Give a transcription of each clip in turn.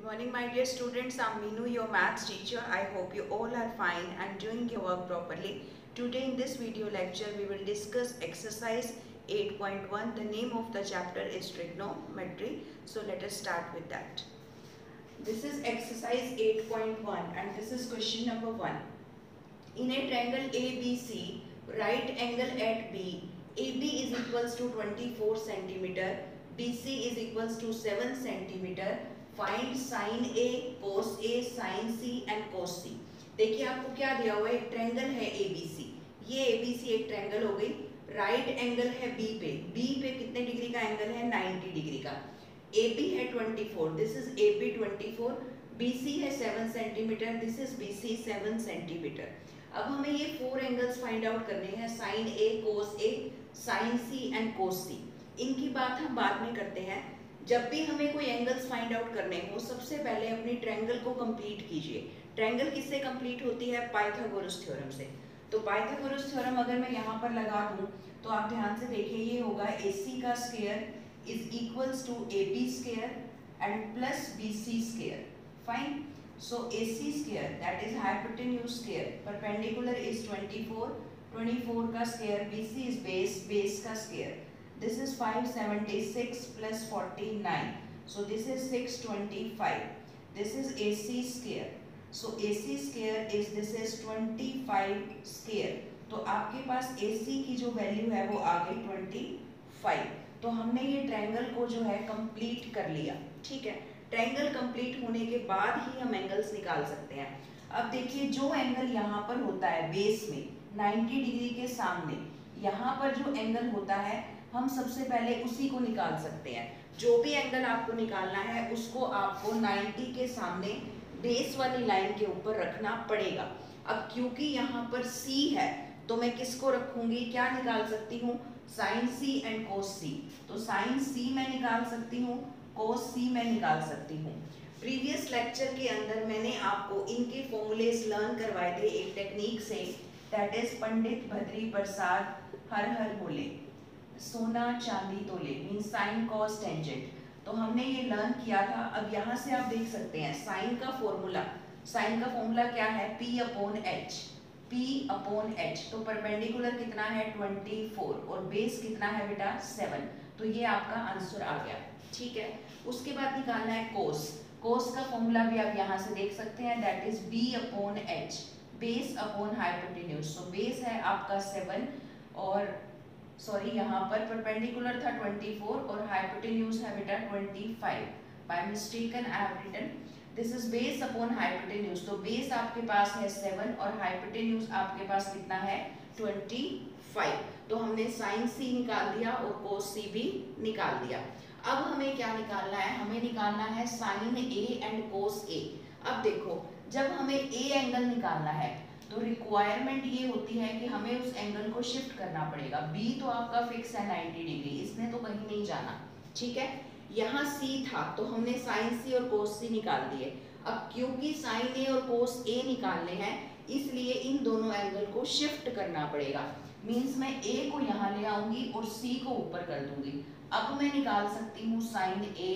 Morning, my dear students. I'm Meenu, your maths teacher. I hope you all are fine and doing your work properly. Today in this video lecture, we will discuss exercise 8.1. The name of the chapter is trigonometry. So let us start with that. This is exercise 8.1 and this is question number 1. In a triangle ABC, right angle at B, AB is equals to 24 centimeter, BC is equals to 7 centimeter. Find sine A, cos A, sine C and cos C. देखिए आपको क्या दिया हुआ है, एक triangle है ABC. ये ABC एक ट्रायंगल हो गई, राइट एंगल है बी पे। बी पे कितने डिग्री का एंगल है? 90 डिग्री का। एबी है 24, दिस इज एबी 24। बीसी है 7 centimetre, this is BC 7 centimetre. अब हमें ये 4 एंगल्स फाइंड आउट करने हैं, sine A, cos A, sine C and cos C. इनकी बात हम बाद में करते हैं। जब भी हमें कोई एंगल्स फाइंड आउट करने हो, सबसे पहले अपनी ट्रायंगल को कंप्लीट कीजिए। ट्रायंगल किससे कंप्लीट होती है? पाइथागोरस थ्योरम से। तो पाइथागोरस थ्योरम अगर मैं यहाँ पर लगा दूँ तो आप ध्यान से देखिए, ये होगा AC का square is equals to AB square and plus BC square. Fine. So AC square that is hypotenuse square, perpendicular is 24, 24 का square, BC is base, base का square. This is 576 plus 49. So this is 625. This is AC square. So AC square is this is 25 square. तो आपके पास AC की जो value है वो आ गई 25। तो हमने ये ट्रायंगल को जो है कंप्लीट कर लिया। ठीक है, ट्रायंगल कंप्लीट होने के बाद ही हम एंगल्स निकाल सकते हैं। अब देखिए, जो एंगल यहाँ पर होता है बेस में 90 डिग्री के सामने, यहाँ पर जो एंगल होता है हम सबसे पहले उसी को निकाल सकते हैं। जो भी एंगल आपको निकालना है उसको आपको 90 के सामने बेस वाली लाइन के ऊपर रखना पड़ेगा। अब क्योंकि यहाँ पर C है तो मैं किसको रखूंगी? क्या निकाल सकती हूँ? Sine C and cos C। तो साइन C मैं निकाल सकती हूँ, कोस C मैं निकाल सकती हूँ। प्रीवियस लेक्चर के अंदर मैंने आपको इनके फॉर्मूलेस लर्न करवाए थे एक टेक्निक से, दैट इज पंडित बद्री प्रसाद हर हर बोले, सोना चांदी तोले, मीन साइन कॉस टेंजेंट। तो हमने ये लर्न किया था। अब यहाँ से आप देख सकते हैं साइन का फॉर्मूला, साइन का फॉर्मूला क्या है? P upon H, P upon H। तो परपेंडिकुलर कितना है? 24 और बेस कितना है बेटा? 7। तो ये आपका आंसर आ गया। ठीक है, उसके बाद निकालना है कोस। कोस का फॉर्मूला भी आप यहाँ से देख सकते हैं, that is B upon H, base upon hypotenuse. So base है आपका 7 और सॉरी यहाँ पर परपेंडिकुलर था 24 और हाइपोटेन्यूज है बेटा 25। By mistaken I have written this is base upon hypotenuse. तो बेस आपके पास है 7 और हाइपोटेन्यूज आपके पास कितना है? 25। तो हमने साइन C निकाल दिया और कोस C भी निकाल दिया। अब हमें क्या निकालना है? हमें निकालना है sine A and cos A। अब देखो, जब हमें A एंगल निकालना है तो रिक्वायरमेंट ये होती है कि हमें उस एंगल को शिफ्ट करना पड़ेगा। B तो आपका फिक्स है 90 डिग्री, इसने तो कहीं नहीं जाना। ठीक है, यहाँ C था तो हमने साइन C और कोस C निकाल दिए। अब क्योंकि साइन A और कोस A निकालने हैं इसलिए इन दोनों एंगल को शिफ्ट करना पड़ेगा। मीन्स मैं A को यहाँ ले आऊंगी और C को ऊपर कर दूंगी। अब मैं निकाल सकती हूँ साइन A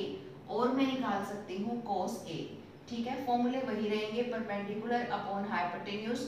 और मैं निकाल सकती हूँ कोस A। ठीक है, फॉर्मूले वही रहेंगे, perpendicular upon hypotenuse,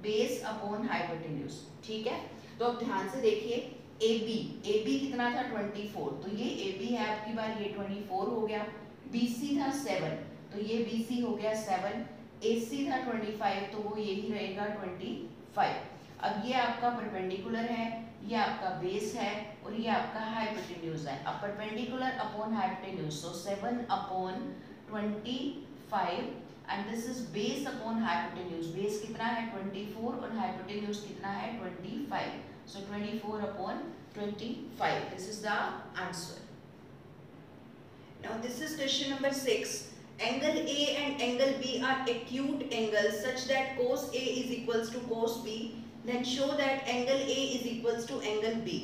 base upon hypotenuse. ठीक है, तो अब ध्यान से देखिए, AB कितना था? 24। तो ये AB है आपकी बार, ये 24 हो गया। BC था 7 तो ये BC हो गया 7। AC था 25 तो वो यही रहेगा 25। अब ये आपका परपेंडिकुलर है, ये आपका बेस है और ये आपका हाइपोटेन्यूज है। अब perpendicular upon hypotenuse, so 7 upon 25 and this is base upon hypotenuse. Base कितना है? 24 और हाइपोटेन्यूज कितना है? 25। सो 24 upon 25, this is the answer. Now this is question number 6। Angle A and angle B are acute angles such that cos A is equals to cos B, then show that angle A is equals to angle B।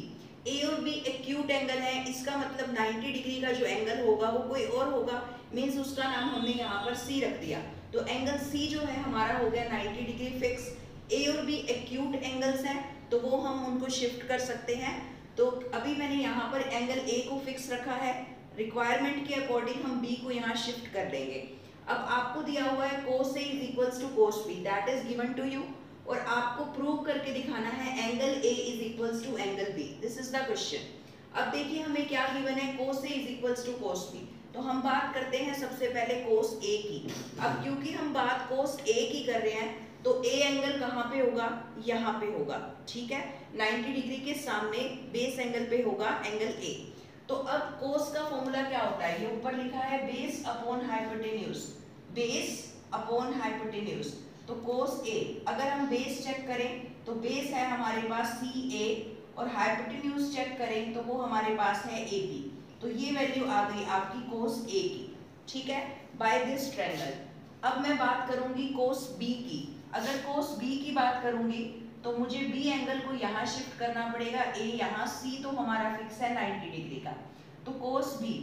A और B acute angle है, इसका मतलब 90 degree का जो angle होगा वो कोई और होगा, मीन्स उसका नाम हमने यहाँ पर C रख दिया। तो एंगल C जो है हमारा हो गया 90 डिग्री फिक्स। A और B एक्यूट एंगल्स हैं तो वो हम उनको शिफ्ट कर सकते हैं। तो अभी मैंने यहाँ पर एंगल A को फिक्स रखा है, रिक्वायरमेंट के अकॉर्डिंग हम B को यहाँ शिफ्ट कर देंगे। अब आपको दिया हुआ है cos A is equals to cos B, that is given to you, और आपको प्रूव करके दिखाना है angle A is equals to angle B। This is the question. अब देखिए हमें क्या गिवन है, cos A is equals to cos B। तो हम बात करते हैं सबसे पहले cos A की। अब क्योंकि हम बात cos A की कर रहे हैं तो A एंगल कहाँ पे होगा, यहाँ पे होगा, ठीक है। 90 डिग्री के सामने बेस एंगल पे होगा एंगल A। तो अब cos का फॉर्मूला क्या होता है, ये ऊपर लिखा है base upon hypotenuse, base upon hypotenuse. तो cos A, अगर हम बेस चेक करें तो बेस है हमारे पास CA, और हाइपोटेन्यूज चेक करें तो वो हमारे पास है AB। तो ये वैल्यू आ गई आपकी cos A की, ठीक है, बाय दिस ट्रायंगल। अब मैं बात करूंगी cos B की। अगर cos B की बात करूंगी तो मुझे B एंगल को यहाँ शिफ्ट करना पड़ेगा, A यहाँ, C तो हमारा फिक्स है 90 डिग्री का। तो cos B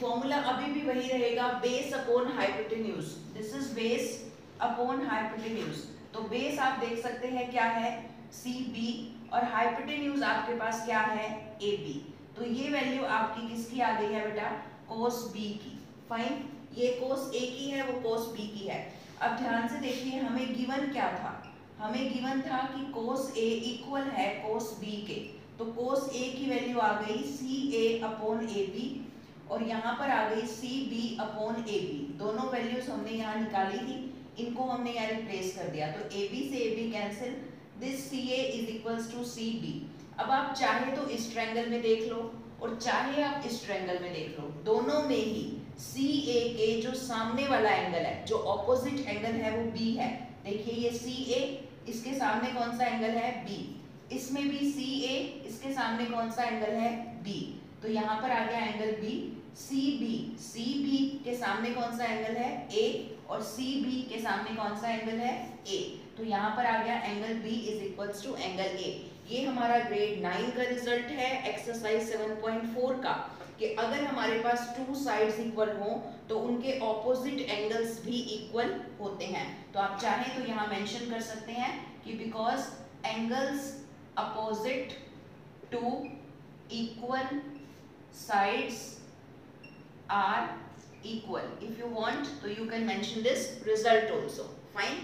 फॉर्मूला अभी भी वही रहेगा, base upon hypotenuse. This is base upon hypotenuse. तो बेस आप देख सकते हैं क्या है, CB, और हाइपोटेन्यूज आपके पास क्या है, AB। तो ये वैल्यू आपकी किसकी आ गई है बेटा, cos B की। फाइन, ये cos A की है, वो cos B की है। अब ध्यान से देखिए हमें गिवन क्या था, हमें गिवन था कि cos A इक्वल है cos B के। तो cos A की वैल्यू आ गई CA अपॉन AB, और यहाँ पर आ गई CB अपॉन AB। दोनों वैल्यूज हमने यहाँ निकाली थी, इनको हमने यहाँ रिप्लेस कर दिया। तो AB से AB cancel, this CA is equals to CB। अब आप चाहे तो इस ट्रायंगल में देख लो और चाहे आप इस ट्रायंगल में देख लो, दोनों में ही CA के जो सामने वाला एंगल है, जो ऑपोजिट एंगल है वो B है। देखिए ये CA, इसके सामने कौन सा एंगल है, B। इसमें भी CA, इसके सामने कौन सा एंगल है, B। तो यहाँ पर आ गया एंगल B। CB के सामने कौन सा एंगल है, A, और CB के सामने कौन सा एंगल है, A। तो यहाँ पर आ गया angle B is equals to angle A। ये हमारा ग्रेड 9 का रिजल्ट है एक्सरसाइज 7.4 का, कि अगर हमारे पास टू साइड्स इक्वल हो तो उनके ऑपोजिट एंगल्स भी इक्वल होते हैं। तो आप चाहें तो यहाँ मेंशन कर सकते हैं कि because angles opposite to equal sides are equal. If you want so you can mention this result also. Fine.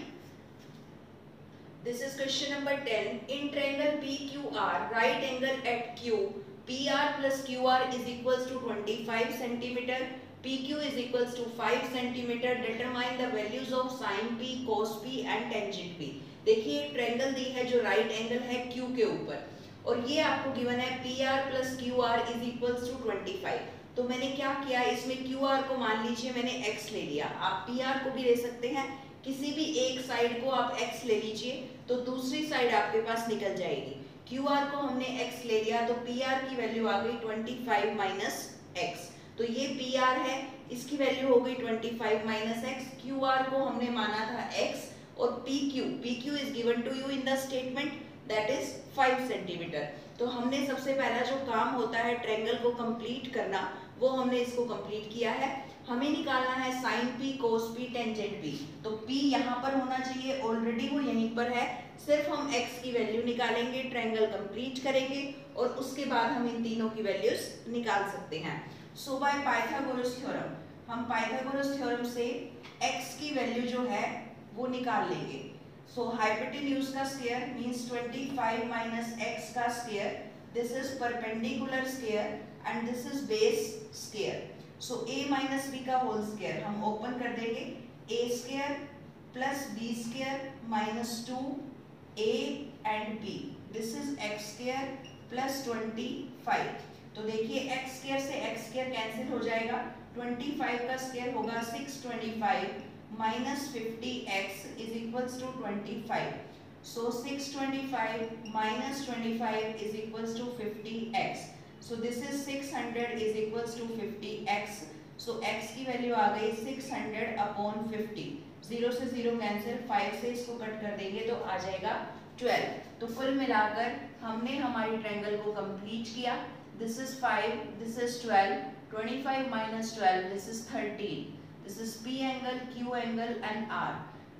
This is question number 10. In triangle PQR, right angle at Q, PR plus QR is equals to 25 centimeter, PQ is equals to 5 centimeter. Determine the values of sin P, cos P and tangent P. देखिए एक triangle दी है जो right angle है Q के ऊपर, और ये आपको गिवन है PR plus QR is equals to 25। तो मैंने क्या किया, इसमें QR को मान लीजिए मैंने X ले लिया, आप PR को भी ले सकते हैं, किसी भी एक साइड को आप X ले लीजिए तो दूसरी साइड आपके पास निकल जाएगी। QR को हमने X ले लिया तो PR की वैल्यू आ गई 25 माइनस X। तो ये PR है, इसकी वैल्यू हो गई 25 माइनस X। QR को हमने माना था X, और PQ is given to you in the statement, that is 5 centimetre. तो हमने सबसे पहला जो काम होता है ट्रायंगल को कंप्लीट करना, वो हमने इसको कंप्लीट किया है। हमें निकालना है sine P, cos P, tangent P। तो P यहाँ पर होना चाहिए, ऑलरेडी वो यहीं पर है, सिर्फ हम X की वैल्यू निकालेंगे, ट्रायंगल कंप्लीट करेंगे, और उसके बाद हम इन तीनों की वैल्यूज निकाल सकते हैं। सो बाय पाइथागोरस थ्योरम, हम पाइथागोरस थ्योरम से X की वैल्यू जो है वो निकाल लेंगे। So hypotenuse का square means 25 minus x का square. This is perpendicular square and this is base square. So a minus b का whole square हम open कर देंगे, a square plus b square minus 2a and b. This is x square plus 25. तो देखिए x square से x square cancel हो जाएगा, 25 का square होगा 625 minus 50x is equals to 25. So 625 minus 25 is equals to 50x. So this is 600 is equals to 50x. So x की value आ गई 600 upon 50. 0 से 0 कैंसिल, 5 से इसको कट कर देंगे तो आ जाएगा 12। तो कुल मिलाकर हमने हमारी ट्रायंगल को कंप्लीट किया। This is 5, this is 12, 25 minus 12, this is 13. This is P angle, Q angle and R.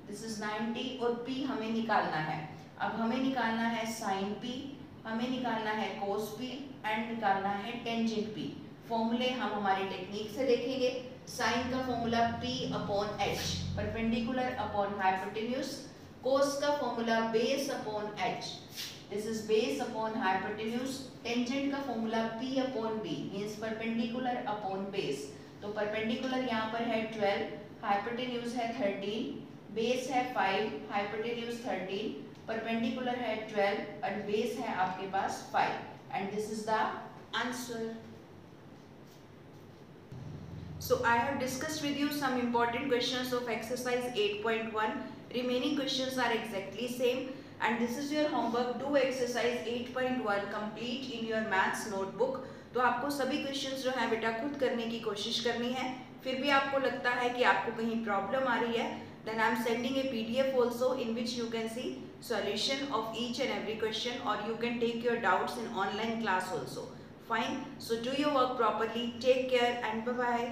This is 90 और P हमें निकालना है। अब हमें निकालना है sin P, हमें निकालना है cos P एंड निकालना है टेंजेंट P। फॉर्मूले हम हमारी टेक्निक से देखेंगे। साइन का formula P upon H, perpendicular upon hypotenuse, cos का formula base upon H, this is base upon hypotenuse, tangent का formula P upon B means perpendicular upon base, तो परपेंडिकुलर यहाँ पर है 12, हाइपोटेन्यूज है 13, बेस है 5, हाइपोटेन्यूज 13, परपेंडिकुलर है 12 और बेस है आपके पास 5 and this is the answer. So I have discussed with you some important questions of exercise 8.1. Remaining questions are exactly same and this is your homework. Do exercise 8.1 complete in your maths notebook. तो आपको सभी questions जो हैं बेटा खुद करने की कोशिश करनी है. फिर भी आपको लगता है कि आपको कहीं प्रॉब्लम आ रही है, then I am sending a PDF also in which you can see solution of each and every question or you can take your doubts in online class also. Fine. So do your work properly. Take care and bye bye.